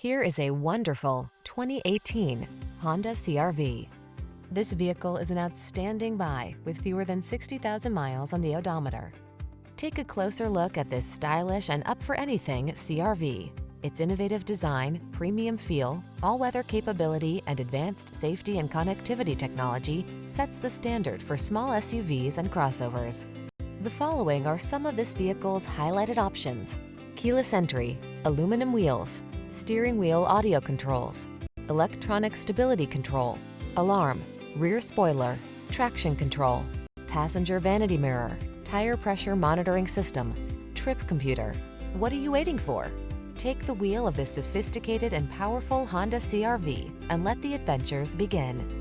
Here is a wonderful 2018 Honda CR-V. This vehicle is an outstanding buy with fewer than 60,000 miles on the odometer. Take a closer look at this stylish and up-for-anything CR-V. Its innovative design, premium feel, all-weather capability, and advanced safety and connectivity technology sets the standard for small SUVs and crossovers. The following are some of this vehicle's highlighted options: keyless entry, aluminum wheels, steering wheel audio controls, electronic stability control, alarm, rear spoiler, traction control, passenger vanity mirror, tire pressure monitoring system, trip computer. What are you waiting for? Take the wheel of this sophisticated and powerful Honda CR-V and let the adventures begin.